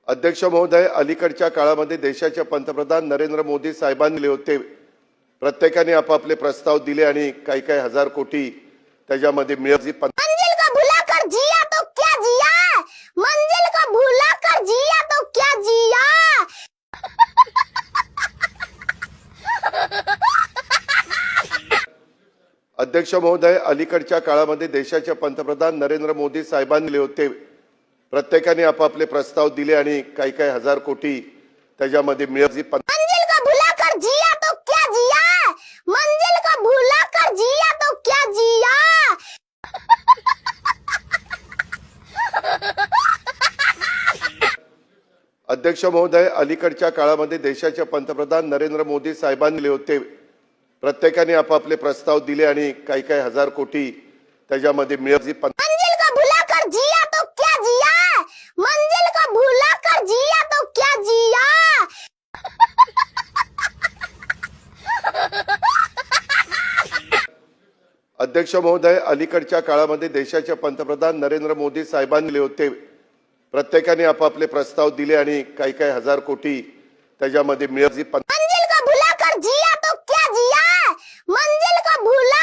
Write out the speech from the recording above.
अध्यक्ष महोदय, अलीकडच्या काळामध्ये देशाचे पंतप्रधान नरेंद्र मोदी साहेबांनी दिले होते। प्रत्येकाने आपापले प्रस्ताव दिले आणि काही काही हजार कोटी त्याच्यामध्ये मिळाली। मंजिल को भुला कर जिया तो क्या जिया, मंजिल को भुला कर जिया तो क्या जिया। अध्यक्ष महोदय, अलीकडच्या काळामध्ये देशाचे पंतप्रधान नरेंद्र मोदी साहेबांनी दिले होते। प्रत्येकाने आपापले प्रस्ताव दिले आणि काही काही हजार कोटी त्याच्यामध्ये मिळाली। मंजिल को भुला कर जिया तो क्या जिया, मंजिल को भुला कर जिया तो क्या जिया। अध्यक्ष महोदय, अलीकडच्या काळामध्ये देशाचे पंतप्रधान नरेंद्र मोदी साहेबांनी दिले होते। प्रत्येकाने आपापले प्रस्ताव दिले आणि काही काही हजार कोटी त्याच्यामध्ये मिळाली। मंजिल को भुला कर जिया तो क्या जिया, मंजिल को भुला कर जिया तो क्या जिया। अध्यक्ष महोदय, अलीकडच्या काळामध्ये देशाचे पंतप्रधान नरेंद्र मोदी साहेबांनी दिले होते। प्रत्येकाने आपापले प्रस्ताव दिले आणि काही काही हजार कोटी त्याच्यामध्ये मिळाली। मंजिल को भुला कर जिया तो क्या जिया, मंजिल को भुला